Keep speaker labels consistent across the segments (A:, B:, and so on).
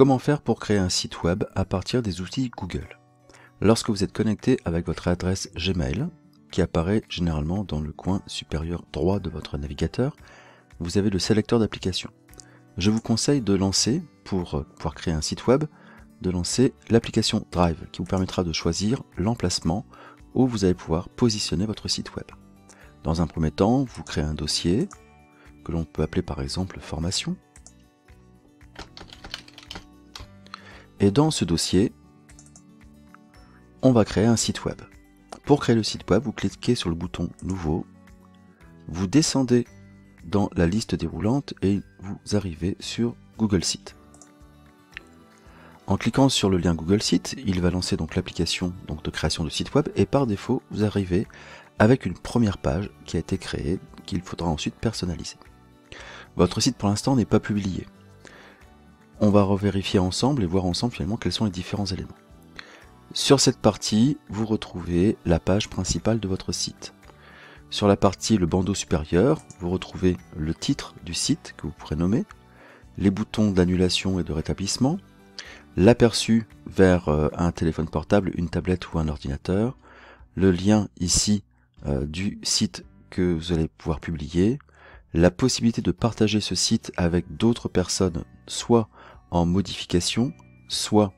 A: Comment faire pour créer un site web à partir des outils Google? Lorsque vous êtes connecté avec votre adresse Gmail, qui apparaît généralement dans le coin supérieur droit de votre navigateur, vous avez le sélecteur d'applications. Je vous conseille de lancer, pour pouvoir créer un site web, de lancer l'application Drive, qui vous permettra de choisir l'emplacement où vous allez pouvoir positionner votre site web. Dans un premier temps, vous créez un dossier, que l'on peut appeler par exemple formation. Et dans ce dossier, on va créer un site web. Pour créer le site web, vous cliquez sur le bouton Nouveau, vous descendez dans la liste déroulante et vous arrivez sur Google Sites. En cliquant sur le lien Google Sites, il va lancer donc l'application de création de site web et par défaut, vous arrivez avec une première page qui a été créée, qu'il faudra ensuite personnaliser. Votre site pour l'instant n'est pas publié. On va revérifier ensemble et voir ensemble finalement quels sont les différents éléments. Sur cette partie, vous retrouvez la page principale de votre site. Sur la partie, le bandeau supérieur, vous retrouvez le titre du site que vous pourrez nommer, les boutons d'annulation et de rétablissement, l'aperçu vers un téléphone portable, une tablette ou un ordinateur, le lien ici du site que vous allez pouvoir publier, la possibilité de partager ce site avec d'autres personnes, soit en modification, soit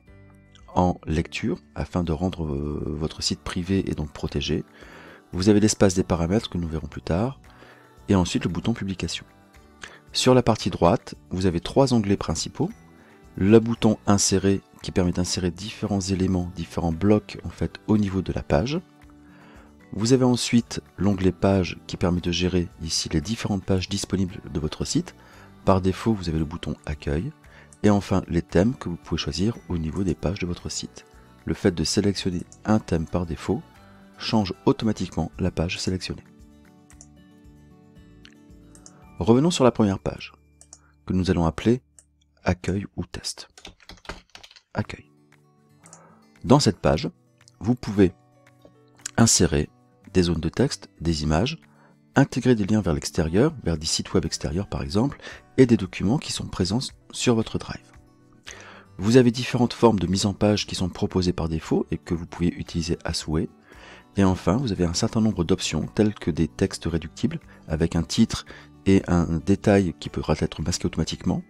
A: en lecture, afin de rendre votre site privé et donc protégé. Vous avez l'espace des paramètres que nous verrons plus tard, et ensuite le bouton publication. Sur la partie droite, vous avez trois onglets principaux. Le bouton insérer qui permet d'insérer différents éléments, différents blocs en fait au niveau de la page. Vous avez ensuite l'onglet page qui permet de gérer ici les différentes pages disponibles de votre site. Par défaut, vous avez le bouton accueil. Et enfin, les thèmes que vous pouvez choisir au niveau des pages de votre site. Le fait de sélectionner un thème par défaut change automatiquement la page sélectionnée. Revenons sur la première page, que nous allons appeler accueil ou test. Accueil. Dans cette page, vous pouvez insérer des zones de texte, des images, intégrer des liens vers l'extérieur, vers des sites web extérieurs par exemple, et des documents qui sont présents sur votre Drive. Vous avez différentes formes de mise en page qui sont proposées par défaut et que vous pouvez utiliser à souhait. Et enfin, vous avez un certain nombre d'options telles que des textes réductibles avec un titre et un détail qui pourra être masqué automatiquement,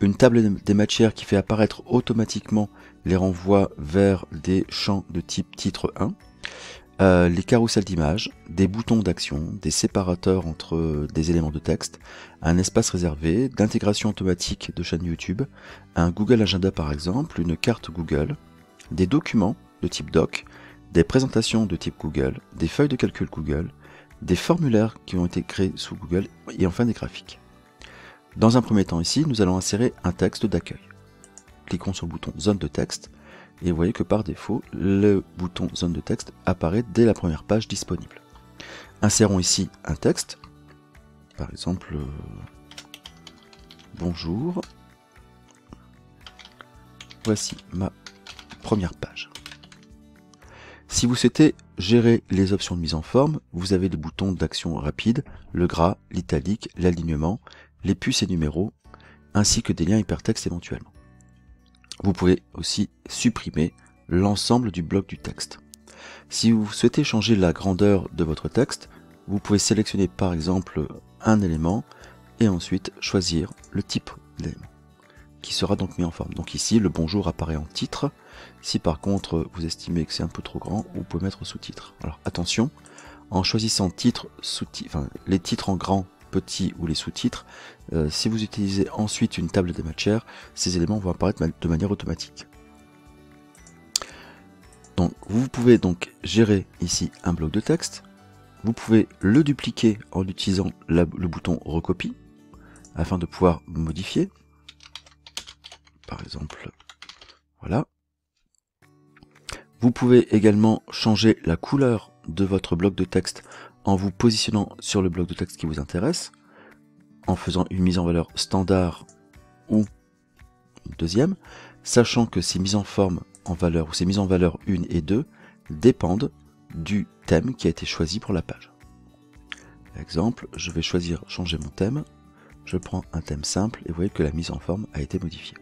A: une table des matières qui fait apparaître automatiquement les renvois vers des champs de type titre 1, les carousels d'images, des boutons d'action, des séparateurs entre des éléments de texte, un espace réservé, d'intégration automatique de chaîne YouTube, un Google Agenda par exemple, une carte Google, des documents de type doc, des présentations de type Google, des feuilles de calcul Google, des formulaires qui ont été créés sous Google et enfin des graphiques. Dans un premier temps ici, nous allons insérer un texte d'accueil. Cliquons sur le bouton zone de texte. Et vous voyez que par défaut, le bouton zone de texte apparaît dès la première page disponible. Insérons ici un texte, par exemple, bonjour, voici ma première page. Si vous souhaitez gérer les options de mise en forme, vous avez les boutons d'action rapide, le gras, l'italique, l'alignement, les puces et numéros, ainsi que des liens hypertextes éventuellement. Vous pouvez aussi supprimer l'ensemble du bloc du texte. Si vous souhaitez changer la grandeur de votre texte, vous pouvez sélectionner par exemple un élément et ensuite choisir le type d'élément qui sera donc mis en forme. Donc ici, le bonjour apparaît en titre. Si par contre vous estimez que c'est un peu trop grand, vous pouvez mettre sous-titre. Alors attention, en choisissant titre, sous-titre, les titres en grand, petit ou les sous-titres, si vous utilisez ensuite une table des matières, ces éléments vont apparaître de manière automatique. Donc vous pouvez donc gérer ici un bloc de texte, vous pouvez le dupliquer en utilisant le bouton recopie, afin de pouvoir modifier, par exemple, voilà. Vous pouvez également changer la couleur de votre bloc de texte en vous positionnant sur le bloc de texte qui vous intéresse, en faisant une mise en valeur standard ou une deuxième, sachant que ces mises en forme en valeur ou ces mises en valeur 1 et 2 dépendent du thème qui a été choisi pour la page. Par exemple, je vais choisir changer mon thème, je prends un thème simple et vous voyez que la mise en forme a été modifiée.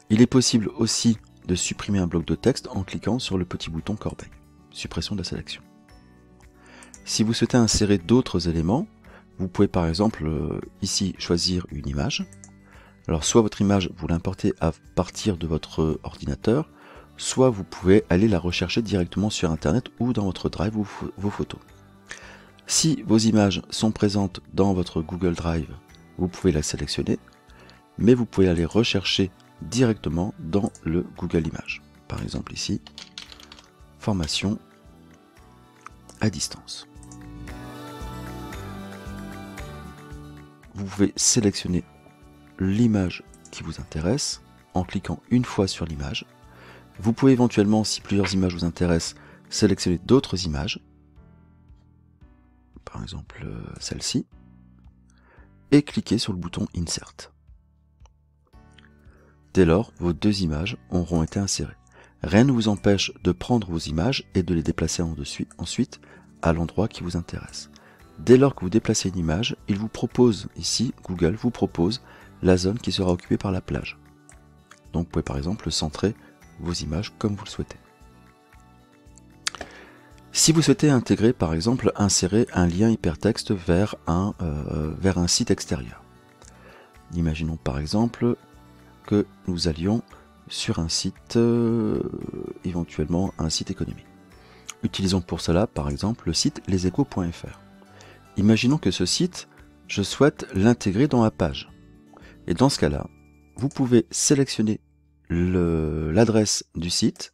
A: Il est possible aussi de supprimer un bloc de texte en cliquant sur le petit bouton corbeille. Suppression de la sélection. Si vous souhaitez insérer d'autres éléments, vous pouvez par exemple ici choisir une image. Alors soit votre image vous l'importez à partir de votre ordinateur, soit vous pouvez aller la rechercher directement sur internet ou dans votre Drive ou vos photos. Si vos images sont présentes dans votre Google Drive, vous pouvez la sélectionner, mais vous pouvez aller rechercher directement dans le Google Images. Par exemple ici, formation à distance. Vous pouvez sélectionner l'image qui vous intéresse en cliquant une fois sur l'image. Vous pouvez éventuellement, si plusieurs images vous intéressent, sélectionner d'autres images, par exemple celle-ci, et cliquer sur le bouton Insert. Dès lors, vos deux images auront été insérées. Rien ne vous empêche de prendre vos images et de les déplacer ensuite à l'endroit qui vous intéresse. Dès lors que vous déplacez une image, il vous propose, ici, Google vous propose la zone qui sera occupée par la plage. Donc vous pouvez par exemple centrer vos images comme vous le souhaitez. Si vous souhaitez intégrer, par exemple, insérer un lien hypertexte vers un site extérieur. Imaginons par exemple que nous allions sur un site, éventuellement un site économique. Utilisons pour cela, par exemple, le site leséchos.fr. Imaginons que ce site, je souhaite l'intégrer dans ma page. Et dans ce cas-là, vous pouvez sélectionner l'adresse du site,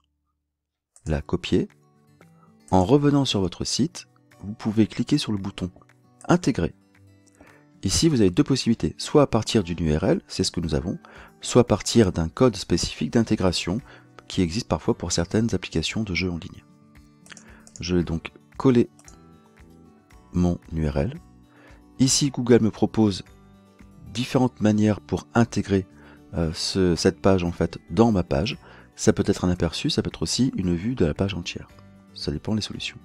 A: la copier. En revenant sur votre site, vous pouvez cliquer sur le bouton Intégrer. Ici, vous avez deux possibilités, soit à partir d'une URL, c'est ce que nous avons, soit à partir d'un code spécifique d'intégration qui existe parfois pour certaines applications de jeux en ligne. Je vais donc coller mon URL. Ici, Google me propose différentes manières pour intégrer cette page en fait dans ma page. Ça peut être un aperçu, ça peut être aussi une vue de la page entière. Ça dépend des solutions.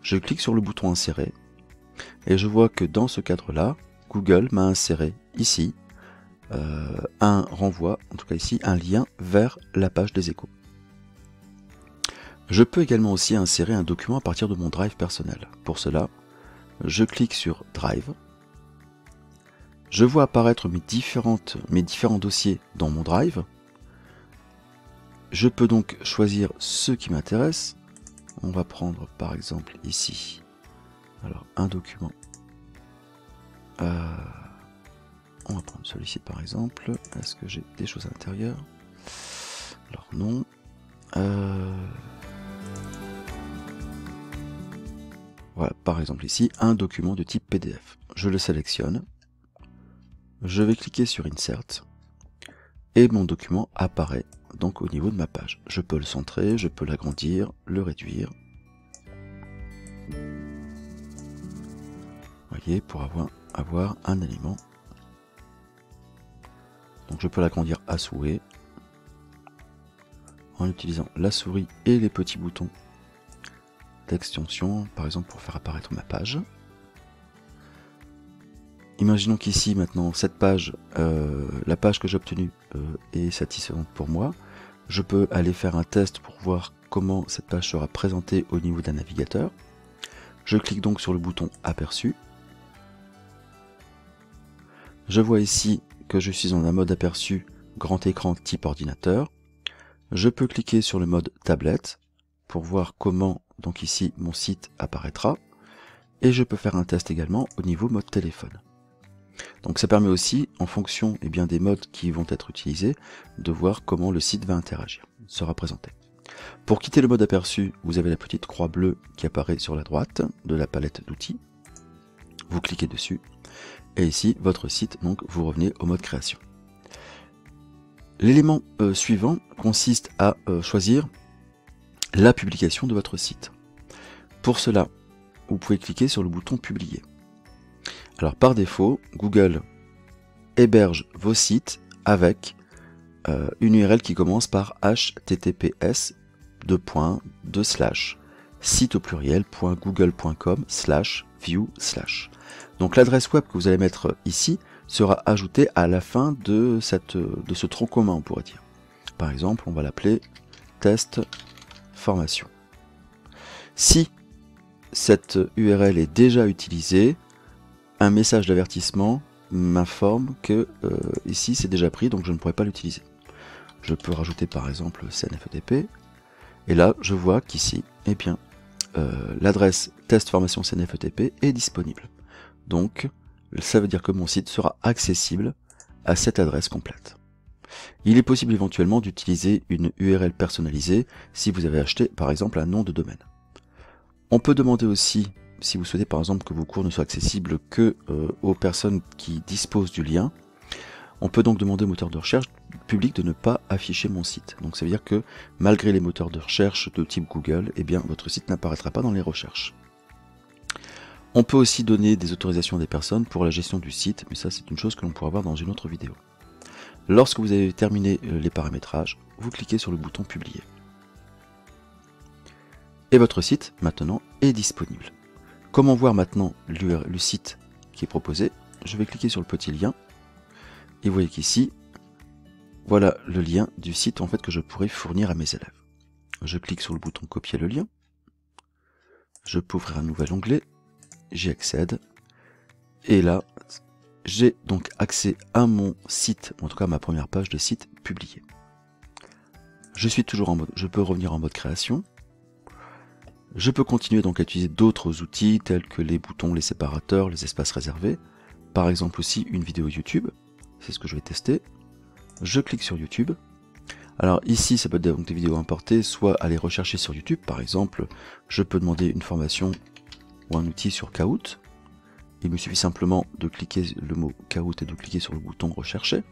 A: Je clique sur le bouton Insérer et je vois que dans ce cadre-là, Google m'a inséré ici un renvoi, en tout cas ici, un lien vers la page des échos. Je peux également aussi insérer un document à partir de mon Drive personnel. Pour cela, je clique sur Drive. Je vois apparaître mes différents dossiers dans mon Drive. Je peux donc choisir ceux qui m'intéressent. On va prendre par exemple ici, alors un document. On va prendre celui-ci par exemple. Est-ce que j'ai des choses à l'intérieur? Alors non. Voilà, par exemple ici, un document de type PDF. Je le sélectionne. Je vais cliquer sur Insert. Et mon document apparaît donc au niveau de ma page. Je peux le centrer, je peux l'agrandir, le réduire. Vous voyez, pour avoir un élément. Donc je peux l'agrandir à souhait en utilisant la souris et les petits boutons d'extension, par exemple pour faire apparaître ma page. Imaginons qu'ici maintenant cette page, la page que j'ai obtenue est satisfaisante pour moi. Je peux aller faire un test pour voir comment cette page sera présentée au niveau d'un navigateur. Je clique donc sur le bouton aperçu. Je vois ici que je suis dans un mode aperçu grand écran type ordinateur. Je peux cliquer sur le mode tablette pour voir comment donc ici mon site apparaîtra. Et je peux faire un test également au niveau mode téléphone. Donc ça permet aussi, en fonction des modes qui vont être utilisés, de voir comment le site va interagir, sera présenté. Pour quitter le mode aperçu, vous avez la petite croix bleue qui apparaît sur la droite de la palette d'outils. Vous cliquez dessus, et ici, votre site, donc vous revenez au mode création. L'élément suivant consiste à choisir la publication de votre site. Pour cela, vous pouvez cliquer sur le bouton publier. Alors par défaut, Google héberge vos sites avec une URL qui commence par https://site au pluriel.google.com/view/. Donc l'adresse web que vous allez mettre ici sera ajoutée à la fin de ce tronc commun, on pourrait dire. Par exemple, on va l'appeler test formation. Si cette URL est déjà utilisée, un message d'avertissement m'informe que ici c'est déjà pris, donc je ne pourrai pas l'utiliser. Je peux rajouter par exemple CNFETP, et là je vois qu'ici, eh bien, l'adresse test formation CNFETP est disponible. Donc ça veut dire que mon site sera accessible à cette adresse complète. Il est possible éventuellement d'utiliser une URL personnalisée si vous avez acheté par exemple un nom de domaine. On peut demander aussi, si vous souhaitez par exemple que vos cours ne soient accessibles que aux personnes qui disposent du lien, on peut donc demander au moteur de recherche public de ne pas afficher mon site. Donc ça veut dire que malgré les moteurs de recherche de type Google, eh bien votre site n'apparaîtra pas dans les recherches. On peut aussi donner des autorisations à des personnes pour la gestion du site, mais ça c'est une chose que l'on pourra voir dans une autre vidéo. Lorsque vous avez terminé les paramétrages, vous cliquez sur le bouton publier. Et votre site maintenant est disponible. Comment voir maintenant le site qui est proposé? Je vais cliquer sur le petit lien et vous voyez qu'ici, voilà le lien du site en fait que je pourrais fournir à mes élèves. Je clique sur le bouton copier le lien, je peux ouvrir un nouvel onglet, j'y accède et là j'ai donc accès à mon site, en tout cas à ma première page de site publiée. Je suis toujours en mode, je peux revenir en mode création. Je peux continuer donc à utiliser d'autres outils tels que les boutons, les séparateurs, les espaces réservés. Par exemple aussi une vidéo YouTube, c'est ce que je vais tester. Je clique sur YouTube. Alors ici ça peut être donc des vidéos importées, soit aller rechercher sur YouTube. Par exemple, je peux demander une formation ou un outil sur Kahoot. Il me suffit simplement de cliquer le mot Kahoot et de cliquer sur le bouton rechercher.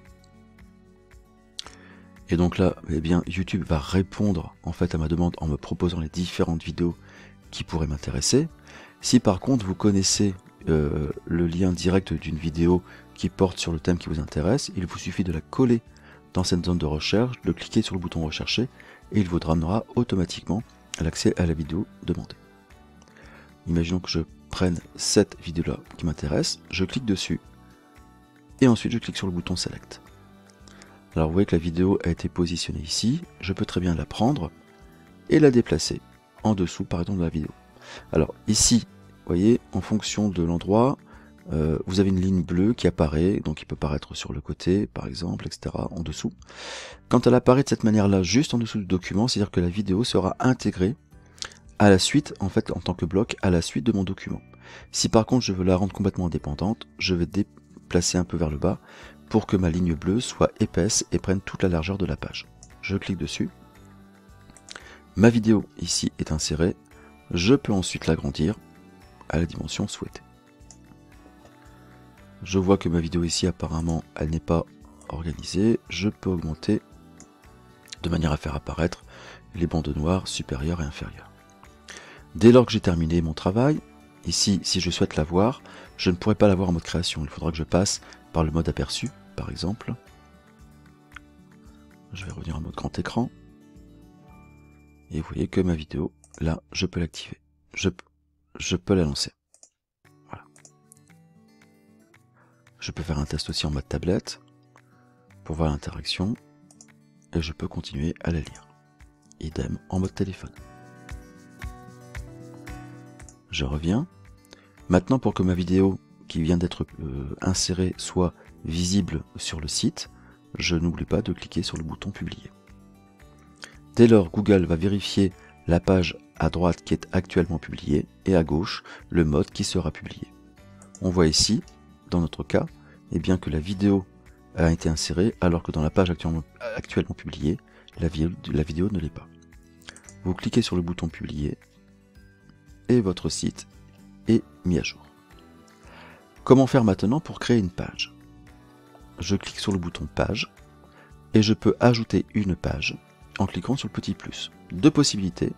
A: Et donc là, eh bien, YouTube va répondre en fait à ma demande en me proposant les différentes vidéos qui pourraient m'intéresser. Si par contre vous connaissez le lien direct d'une vidéo qui porte sur le thème qui vous intéresse, il vous suffit de la coller dans cette zone de recherche, de cliquer sur le bouton rechercher et il vous ramènera automatiquement l'accès à la vidéo demandée. Imaginons que je prenne cette vidéo là qui m'intéresse, je clique dessus et ensuite je clique sur le bouton select. Alors vous voyez que la vidéo a été positionnée ici, je peux très bien la prendre et la déplacer en dessous par exemple de la vidéo. Alors ici, vous voyez, en fonction de l'endroit, vous avez une ligne bleue qui apparaît, donc il peut paraître sur le côté par exemple, etc. en dessous. Quand elle apparaît de cette manière-là, juste en dessous du document, c'est-à-dire que la vidéo sera intégrée à la suite, en fait en tant que bloc, à la suite de mon document. Si par contre je veux la rendre complètement indépendante, je vais déplacer un peu vers le bas, pour que ma ligne bleue soit épaisse et prenne toute la largeur de la page. Je clique dessus. Ma vidéo ici est insérée. Je peux ensuite l'agrandir à la dimension souhaitée. Je vois que ma vidéo ici apparemment elle n'est pas organisée. Je peux augmenter de manière à faire apparaître les bandes noires supérieures et inférieures. Dès lors que j'ai terminé mon travail, ici si je souhaite la voir, je ne pourrai pas la voir en mode création. Il faudra que je passe par le mode aperçu. Par exemple, je vais revenir en mode grand écran et vous voyez que ma vidéo, là, je peux l'activer. Je peux la lancer. Voilà. Je peux faire un test aussi en mode tablette pour voir l'interaction et je peux continuer à la lire. Idem en mode téléphone. Je reviens. Maintenant, pour que ma vidéo qui vient d'être insérée soit visible sur le site, je n'oublie pas de cliquer sur le bouton publier. Dès lors, Google va vérifier la page à droite qui est actuellement publiée et à gauche le mode qui sera publié. On voit ici, dans notre cas, eh bien que la vidéo a été insérée alors que dans la page actuellement publiée, la vidéo ne l'est pas. Vous cliquez sur le bouton publier et votre site est mis à jour. Comment faire maintenant pour créer une page? Je clique sur le bouton page et je peux ajouter une page en cliquant sur le petit plus. Deux possibilités,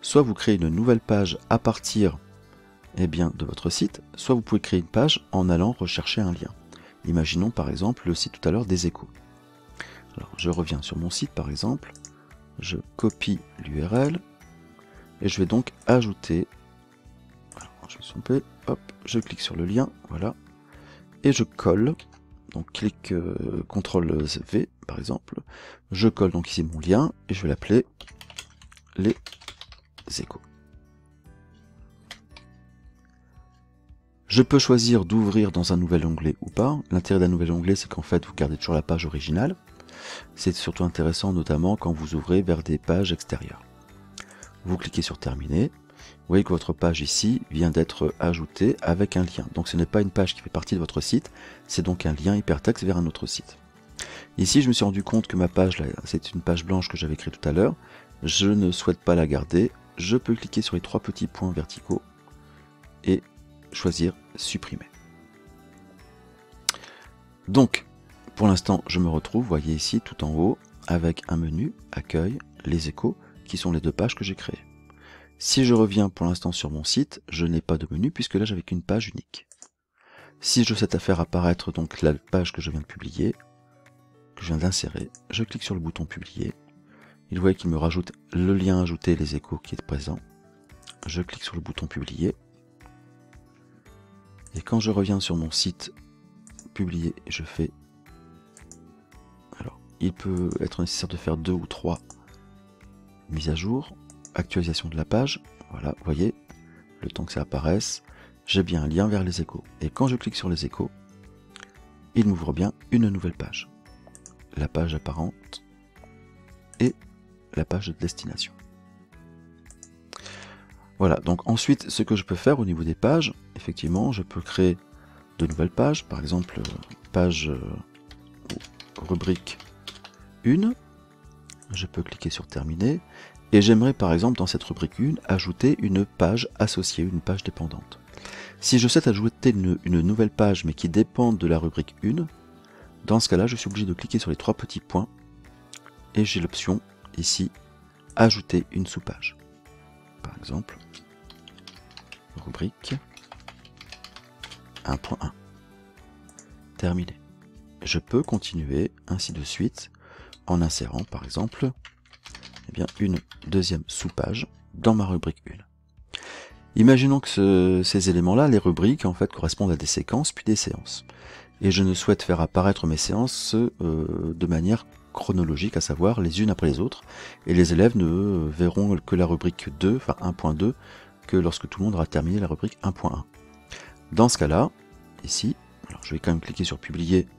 A: soit vous créez une nouvelle page à partir de votre site, soit vous pouvez créer une page en allant rechercher un lien. Imaginons par exemple le site tout à l'heure des Échos. Alors je reviens sur mon site par exemple, je copie l'URL et je vais donc ajouter, alors je vais hop, je clique sur le lien, voilà, et je colle Donc clic CTRL V par exemple, je colle donc ici mon lien et je vais l'appeler les échos. Je peux choisir d'ouvrir dans un nouvel onglet ou pas. L'intérêt d'un nouvel onglet, c'est qu'en fait vous gardez toujours la page originale. C'est surtout intéressant notamment quand vous ouvrez vers des pages extérieures. Vous cliquez sur terminer. Vous voyez que votre page ici vient d'être ajoutée avec un lien. Donc ce n'est pas une page qui fait partie de votre site, c'est donc un lien hypertexte vers un autre site. Ici je me suis rendu compte que ma page, c'est une page blanche que j'avais créée tout à l'heure. Je ne souhaite pas la garder. Je peux cliquer sur les trois petits points verticaux et choisir supprimer. Donc pour l'instant je me retrouve, vous voyez ici tout en haut, avec un menu, accueil, les échos, qui sont les deux pages que j'ai créées. Si je reviens pour l'instant sur mon site, je n'ai pas de menu puisque là j'avais qu'une page unique. Si je souhaite faire apparaître donc la page que je viens de publier, que je viens d'insérer, je clique sur le bouton publier. Il voit qu'il me rajoute le lien ajouté, les échos qui est présent. Je clique sur le bouton publier. Et quand je reviens sur mon site publier, je fais... Alors, il peut être nécessaire de faire 2 ou 3 mises à jour. Actualisation de la page, voilà, vous voyez, le temps que ça apparaisse, j'ai bien un lien vers les échos. Et quand je clique sur les échos, il m'ouvre bien une nouvelle page. La page apparente et la page de destination. Voilà, donc ensuite, ce que je peux faire au niveau des pages, effectivement, je peux créer de nouvelles pages, par exemple, page rubrique 1, je peux cliquer sur terminer. Et j'aimerais par exemple dans cette rubrique 1 ajouter une page associée, une page dépendante. Si je souhaite ajouter une nouvelle page mais qui dépend de la rubrique 1, dans ce cas-là je suis obligé de cliquer sur les trois petits points et j'ai l'option ici ajouter une sous-page. Par exemple, rubrique 1.1. Terminé. Je peux continuer ainsi de suite en insérant par exemple une deuxième sous-page dans ma rubrique 1. Imaginons que ces éléments-là, les rubriques, en fait, correspondent à des séquences puis des séances. Et je ne souhaite faire apparaître mes séances de manière chronologique, à savoir les unes après les autres. Et les élèves ne verront que la rubrique 2, enfin 1.2, que lorsque tout le monde aura terminé la rubrique 1.1. Dans ce cas-là, ici, alors je vais quand même cliquer sur publier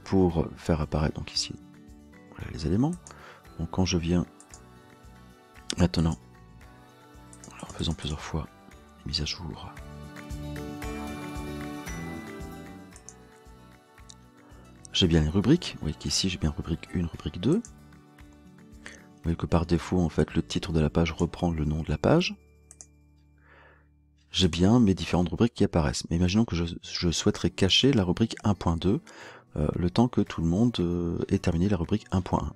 A: pour faire apparaître donc ici voilà les éléments. Donc quand je viens maintenant, en faisant plusieurs fois mise à jour, j'ai bien les rubriques. Vous voyez qu'ici j'ai bien rubrique 1, rubrique 2. Vous voyez que par défaut en fait le titre de la page reprend le nom de la page. J'ai bien mes différentes rubriques qui apparaissent. Mais imaginons que je souhaiterais cacher la rubrique 1.2 le temps que tout le monde ait terminé la rubrique 1.1.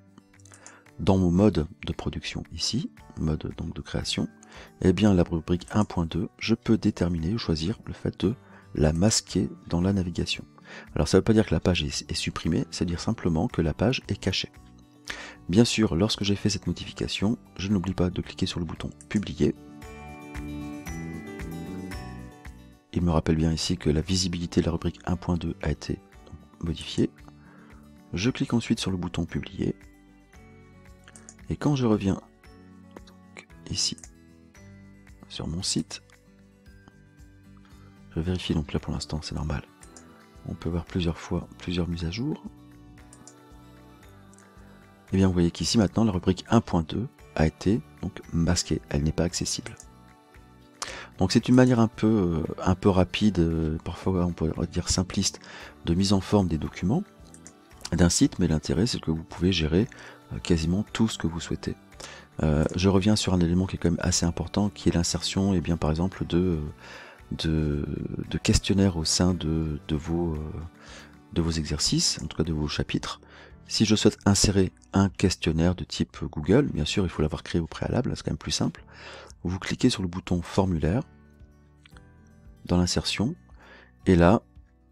A: Dans mon mode de production ici, mode donc de création, eh bien la rubrique 1.2, je peux déterminer ou choisir le fait de la masquer dans la navigation. Alors ça ne veut pas dire que la page est supprimée, c'est dire simplement que la page est cachée. Bien sûr, lorsque j'ai fait cette modification, je n'oublie pas de cliquer sur le bouton publier. Il me rappelle bien ici que la visibilité de la rubrique 1.2 a été modifiée. Je clique ensuite sur le bouton publier. Et quand je reviens donc, ici sur mon site, je vérifie donc là pour l'instant c'est normal. On peut voir plusieurs fois plusieurs mises à jour. Et bien vous voyez qu'ici maintenant la rubrique 1.2 a été donc masquée, elle n'est pas accessible. Donc c'est une manière un peu rapide, parfois on pourrait dire simpliste, de mise en forme des documents d'un site, mais l'intérêt c'est que vous pouvez gérer quasiment tout ce que vous souhaitez. Je reviens sur un élément qui est quand même assez important, qui est l'insertion et bien par exemple de questionnaires au sein de vos exercices, en tout cas de vos chapitres. Si je souhaite insérer un questionnaire de type Google, bien sûr il faut l'avoir créé au préalable, c'est quand même plus simple. Vous cliquez sur le bouton formulaire dans l'insertion et là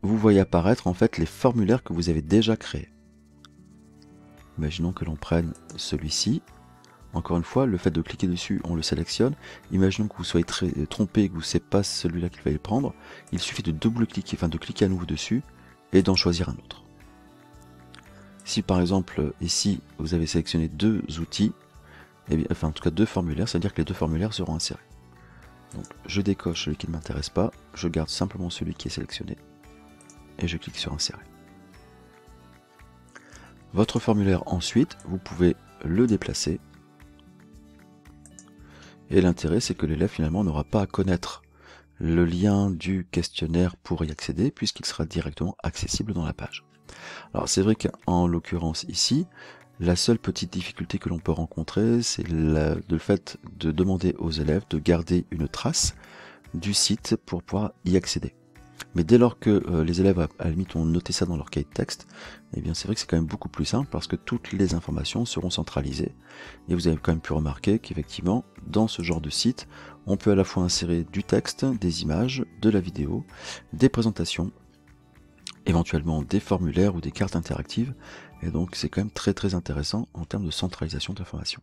A: vous voyez apparaître en fait les formulaires que vous avez déjà créés. Imaginons que l'on prenne celui-ci. Encore une fois, le fait de cliquer dessus, on le sélectionne. Imaginons que vous soyez trompé, que vous ne savez pas celui-là qu'il fallait prendre. Il suffit de double-cliquer, enfin de cliquer à nouveau dessus et d'en choisir un autre. Si par exemple ici vous avez sélectionné deux outils, eh bien, enfin en tout cas deux formulaires, ça veut dire que les deux formulaires seront insérés. Donc je décoche celui qui ne m'intéresse pas, je garde simplement celui qui est sélectionné et je clique sur insérer. Votre formulaire ensuite, vous pouvez le déplacer. Et l'intérêt, c'est que l'élève finalement n'aura pas à connaître le lien du questionnaire pour y accéder, puisqu'il sera directement accessible dans la page. Alors c'est vrai qu'en l'occurrence ici, la seule petite difficulté que l'on peut rencontrer, c'est le fait de demander aux élèves de garder une trace du site pour pouvoir y accéder. Mais dès lors que les élèves à la limite ont noté ça dans leur cahier de texte, eh bien c'est vrai que c'est quand même beaucoup plus simple parce que toutes les informations seront centralisées. Et vous avez quand même pu remarquer qu'effectivement, dans ce genre de site, on peut à la fois insérer du texte, des images, de la vidéo, des présentations, éventuellement des formulaires ou des cartes interactives. Et donc c'est quand même très intéressant en termes de centralisation d'informations.